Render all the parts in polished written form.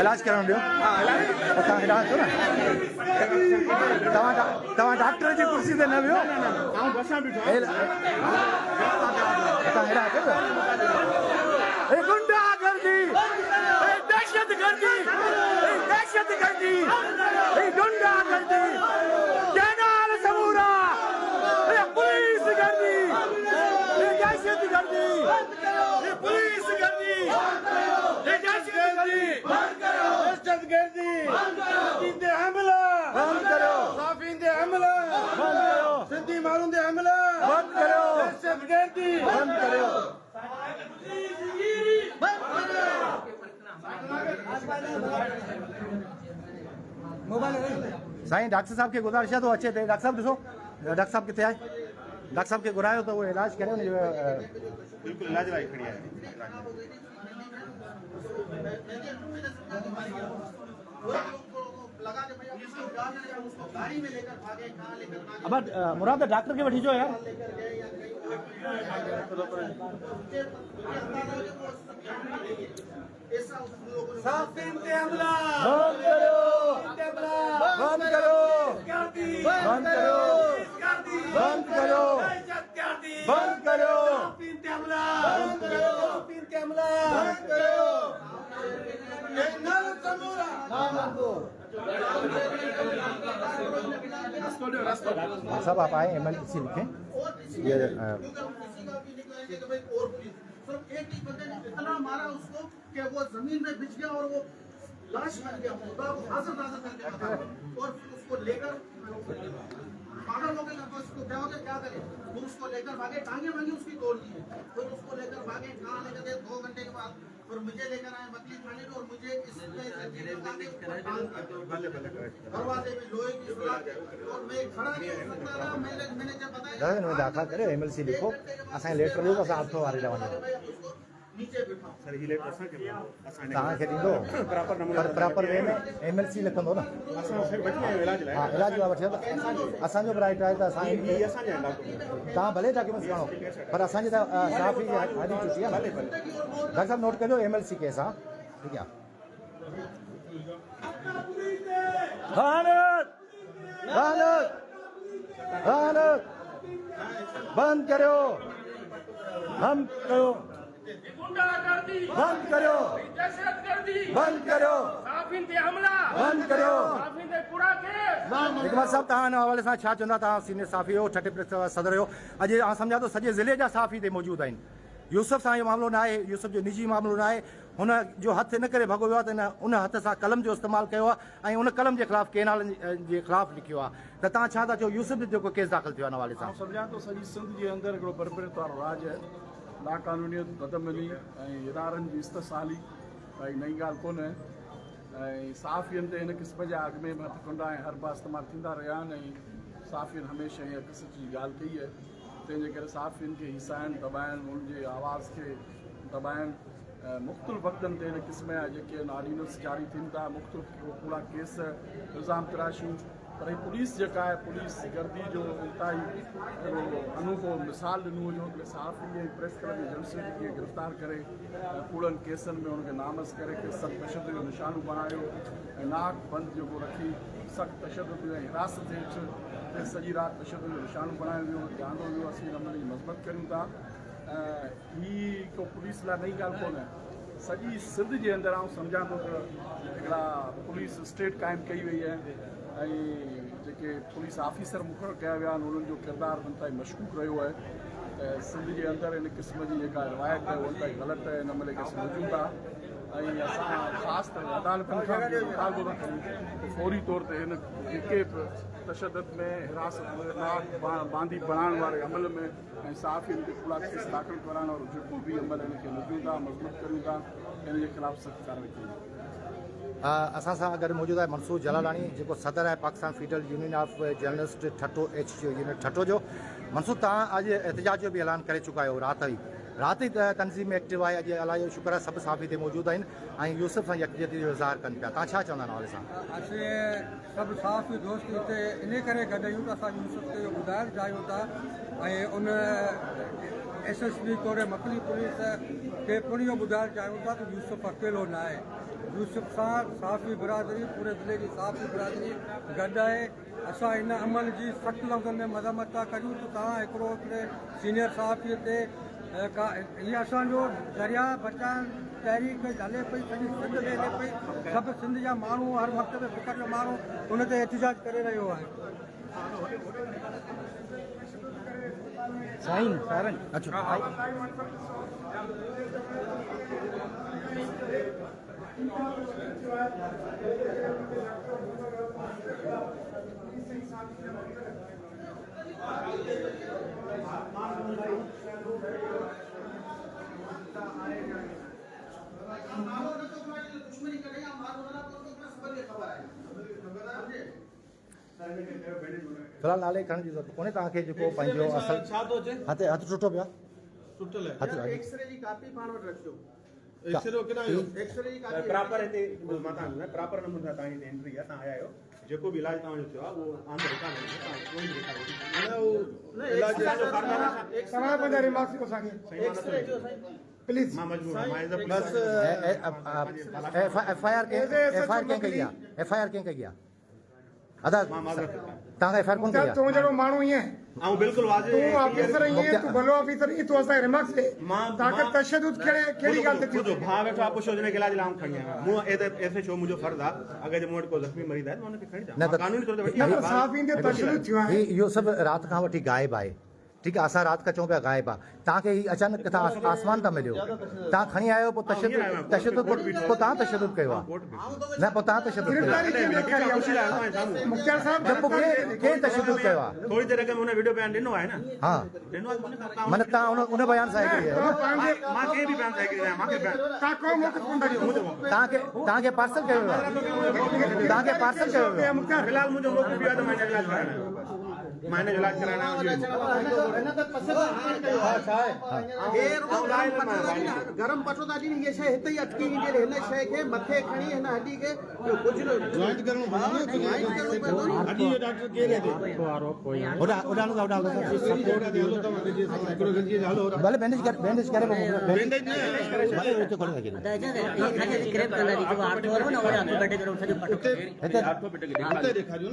इलाज कराइण ॾियो। तव्हां हेॾां अचो न, तव्हां डॉक्टर जी कुर्सी ते न वियो। तव्हां हेॾां अचो। गुंडागर्दी, दहशतगर्दी, दहशतगर्दी, गुंडागर्दी, जनाल समूरा, पुलिस गर्दी, दहशतगर्दी, पुलिस गर्दी, दहशतगर्दी, दहशतगर्दी, दे हमला बंद करो, साफिन दे हमला बंद करो, सिंधी मालूम दे हमला बंद करो, दहशतगर्दी बंद करो। साईं डॉक्टर साहब के गुज़ारिश है तो अच्छे थे। डॉक्टर साहब ॾिसो, डॉक्टर साहब किथे आए? डॉक्टर साहब के घुरायो तो वो इलाज करे। बिल्कुल इलाज लाई खड़ी है। अब मुराद डॉक्टर के वठी जो यार। साफिन ते हमला बंद करो, बंद करो, बंद करो, बंद करो, बंद करो, साफिन ते हमला बंद करो, साफिन ते हमला बंद करो। जनाल समूरा सब आप आए एमएलसी लिखें। ये सिर्फ एक ही बंदे ने इतना मारा उसको कि वो जमीन में बिछ गया और वो लाश बन गया, हाजिर नाजर करके रखा और फिर उसको लेकर पागल हो गए। उसको क्या हो गया, क्या करे, फिर उसको लेकर भागे, टांगे वांगे उसकी तोड़ दी, फिर उसको लेकर भागे, कहाँ लेकर गए 2 घंटे के बाद फिर मुझे लेकर आए वकील थाने और मुझे दरवाजे में लोहे की सुराख और मैं खड़ा नहीं हो सकता था। मैंने जब बताया दाखिल करे एमएलसी लिखो, असां लेटर ॾियो असां हथो वारे ॾेवानी नीचे बिठा सर ही लेटर असां के तव्हांखे ॾींदो पर प्रॉपर वे में एमएलसी लिखंदो न। असां फिर वठी आयो इलाज लाइ। हाँ इलाज लाइ वठी असांजो बि राइट आहे त असां असांजे डॉक्यूमेंट तव्हां भले डॉक्यूमेंट्स खणो पर असांजी त साफ़ ई हॾी चुकी आहे। डॉक्टर साहब नोट कजो एमएलसी केस आहे, ठीक आहे। भारत भारत भारत बंद करो, हम करो, बंद करो, बंद करो, साफिन ते हमला बंद करो। साफिन ते पूरा केस। इकबाल साहब तव्हां हिन हवाले सां छा चवंदा? तव्हां सीनियर साफ़ी हो, छठे सदर हो, अॼु आउं सम्झां थो सॼे ज़िले जा साफ़ी हिते मौजूदु आहिनि। यूसुफ सां इहो मामिलो न आहे, यूसुफ जो निजी मामिलो न आहे, हुन जो हथु इन करे भॻो वियो आहे त उन हथ सां कलम जो इस्तेमालु कयो आहे ऐं उन कलम जे ख़िलाफ़ु केनालनि जे ख़िलाफ़ु लिखियो आहे। त तव्हां छा था चओ यूसुफ जो जेको केस दाख़िल थियो आहे हिन हवाले सां? सम्झां थो सॼी सिंध जे अंदरि हिकिड़ो बरबरत वारो राज आहे, नाक़ानूनियत, बदअमली ऐं इदारनि जी इस्तसाली काई नई ॻाल्हि कोन्हे। ऐं साफ़ियनि ते हिन क़िस्म जा अॻु में हथकुंडा ऐं हरबा इस्तेमालु थींदा रहिया आहिनि ऐं साफ़ियनि हमेशह हीअ क़िस्म जी ॻाल्हि कई आहे। तंहिंजे करे साफ़ियनि खे हिसाइनि, दॿाइनि, उनजे आवाज़ खे दॿाइनि। मुख़्तलिफ़ वक़्तनि ते हिन क़िस्म जा जेके ऑर्डिनेंस जारी थियनि था, मुख़्तलिफ़ पूरा केस इल्ज़ाम तराशियूं। पर ही पुलिस जेका आहे, पुलिस गर्दी जो इंतिहाई अनूठो मिसाल ॾिनो हुयो कि साफ़ी ऐं प्रेस क्लब जे जलसे खे गिरफ़्तार करे कूड़नि केसनि में हुनखे नामज़ करे सख़्तु तशदुद जो निशानो बणायो ऐं नाक बंदि जेको रखी सख़्तु तशदुद ऐं हिरासत हेठि सॼी राति तशदुद जो निशानो बणायो वियो, ध्यानु वियो। असीं नमूने जी मज़बत कयूं था। ही को पुलिस लाइ नई ॻाल्हि कोन्हे, सॼी सिंध जे अंदरि आउं सम्झां थो त हिकिड़ा पुलिस स्टेट क़ाइमु कई वई आहे ऐं जेके पुलिस ऑफिसर मुक़ररु कया विया आहिनि उन्हनि जो किरदारु हुन ताईं मशकूक रहियो आहे। सिंध जे अंदरि इन क़िस्म जी जेका रिवायत आहे उन ताईं ग़लति आहे, इन महिल केस मौजूदु आहे ऐं असां ख़ासि त अदालतनि खां मुतालबो था कयूं त फौरी तौर ते हिन जेके बि तशदुद में हिरासत में नाक बांदी बणाइण वारे अमल में ऐं साफ़ियुनि खे पूरा केस दाख़िल कराइण वारो जेको बि अमल हिनखे मौजूदु आहे, मज़बूत करियूं था, इन जे ख़िलाफ़ु सख़्तु कार्रवाई कयूं। असां सां गॾु मौजूदु आहे मंसूर जलालानी जेको सदर आहे Pakistan federal union of journalist Thatta एच जो यूनिट ठट्टो जो। मंसूर तव्हां अॼु एहतजाज जो बि ऐलान करे चुका आहियो राति ई तनज़ीम एक्टिव आहे, अॼु अलाह जो शुक्र आहे सभु साफ़ी हिते मौजूदु आहिनि ऐं यूसुफ सां यकजहती जो इज़हार कनि पिया। तव्हां छा चवंदा हवाले सां? असीं सभु साफ़ी दोस्त हिते इन करे गॾु आहियूं त असां यूसुफ खे ॿुधाइणु चाहियूं था ऐं उन SSB तौरु मकली पुलिस खे पिणु इहो ॿुधाइणु चाहियूं था त यूसुफ अकेलो न आहे। यूसुफ सां साफ़ी बिरादरी पूरे ज़िले जी साफ़ी बिरादरी गॾु आहे। असां इन अमल जी सख़्तु लफ़्ज़नि में मज़म्मत था करियूं त तव्हां हिकिड़ो सीनियर साफ़ीअ ते हीअ असांजो दरिया बचाइण तहरीक हले पई, सॼी सिंध में हले पई। सभु सिंध जा माण्हू हर वक़्त में फ़िक्र जो माण्हू उन ते एहतिजाज करे रहियो आहे। साईं सारंग अच्छा दुश्मनी करेगा मारो ना तो खबर की खबर है समझे। फिलहाल नाले खणण जी ज़रूरत कोन्हे तव्हांखे जेको पंहिंजो असल हथ टुटो पियो टुटल है हथ एक्सरे जी कॉपी पाण वटि रखियो। एक्सरे किना आयो एक्सरे जी कॉपी प्रॉपर हिते मां तव्हां प्रॉपर नमूने सां तव्हांजी एंट्री आहे, तव्हां आया आहियो, जेको बि इलाज तव्हांजो थियो आहे उहो आम रिकॉर्ड में तव्हां कोई बि रिकॉर्ड इलाज तव्हां पंहिंजा रिमार्क्स को सागे एक्सरे जो साईं प्लीज मां मजबूर आहियां, मां एज बस एफआईआर कंहिं कई आहे? एफआईआर कंहिं कई आहे? अदा मां माज़रत तव्हांखे एफआईआर कोन कई आहे? तूं जहिड़ो माण्हू ईअं ऐं बिल्कुलु वाज़िब तूं ऑफिसर ईअं तूं भलो ऑफिसर ईअं तूं असांखे रिमार्क्स ॾे तव्हांखे तशदुद कहिड़ी ॻाल्हि ते मुंहिंजो भाउ वेठो आहे पुछो हुनखे इलाज लाइ खणी आहियां मूं ऐसे छो मुंहिंजो फर्ज़ु आहे, अगरि जे मूं वटि को ज़ख़्मी मरीज़ आहे त मां हुनखे खणी अचां, मां कानूनी तौर ते वठी न आहियां। पर साफ़ ईंदे तशदुद थियो आहे। इहो सभु राति खां वठी गाइबु आहे, ठीकु आहे। असां राति खां चऊं पिया गाइबु आहे, तव्हांखे हीउ अचानक किथां आसमान तां मिलियो, तव्हां खणी आयो, पोइ तशदुद पोइ तव्हां तशदुद कयो आहे न, पोइ तव्हां तशदुद कयो गिरफ़्तारी आहे। कीअं ॾेखारी आहे मुख़्तियार साहब त पोइ कंहिं तशदुद कयो आहे? थोरी देरि अॻु में हुन वीडियो बयान ॾिनो आहे न, हा ॾिनो आहे माना तव्हां उन बयान सां एग्री आहियो? मां कंहिं बि बयान सां एग्री आहियां, मूंखे बयान तव्हां को मौक़िफ़ कोन करियो तव्हांखे पार्सल कयो वियो आहे? तव्हांखे पार्सल कयो वियो आहे? फिलहाल मुंहिंजो मोकिल बि आहे त मां हिन जो इलाज कराइणो आहे, मां हिन जो इलाज कराइणो आहे। गरम पटोदा जी ये शइ हिते ई अटकी वेंदी आहे, हिन शइ खे मथे खणी हिन हड्डी खे कुझु न जॉइंट करणो पवंदो। हड्डी जो डॉक्टर केरु आहे भले बैंडेज करे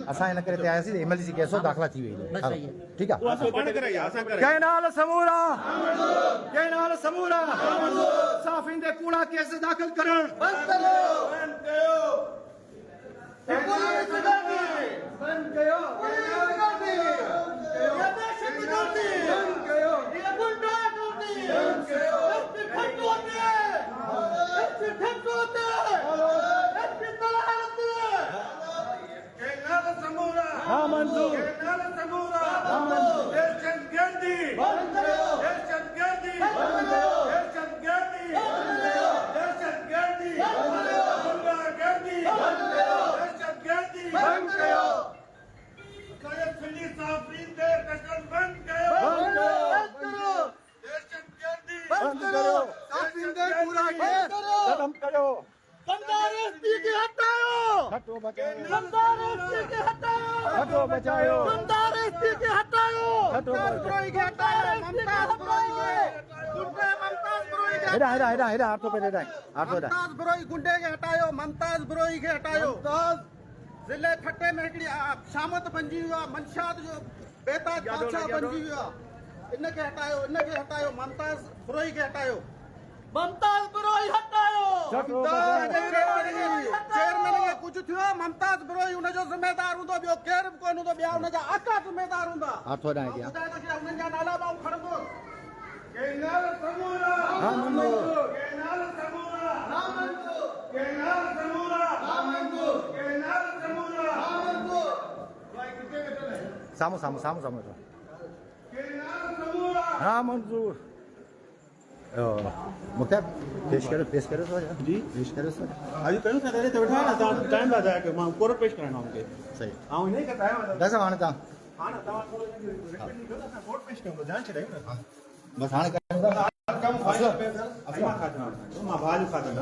असां हिन करे आयासीं इमरजेंसी केस दाख़िला थी वई, ठीकु आहे। कैनाल समूरा साफ़िन ते कूड़ा केस दाख़िल करण ममताज ब्रोई गुंडे खे हटायो, ममताज ब्रोई खे हटायो। ज़िले खटे में हिकिड़ी शामत बणिजी वियो आहे, मंशात जो बेताज बादशाह बणिजी वियो आहे। इनखे हटायो, इनखे हटायो, ममताज ब्रोई खे हटायो, ममताज ब्रोई हटायो। चेयरमैन खे कुझु थियो, ममताज ब्रोई हुनजो ज़िम्मेदार हूंदो, ॿियो केरु बि कोन हूंदो, ॿिया हुनजा आका ज़िम्मेदार हूंदा। ॿुधाए त हुननि जा नाला मां खणंदो। साम्हूं हा मंज़ूर मुख़्तियार पेश करियो जी पेश करियो सर अॼु कयूं था ते वेठा आहियो न, तव्हां टाइम था ज़ाया कयो, मां कोर्ट पेश कराइणो आहे मूंखे। सही ऐं हिन ई करे आहियो बसि हाणे तव्हां तव्हां थोरो कोर्ट पेश कयूं, ध्यानु छॾियो न बसि हाणे मां भाउ जो खातो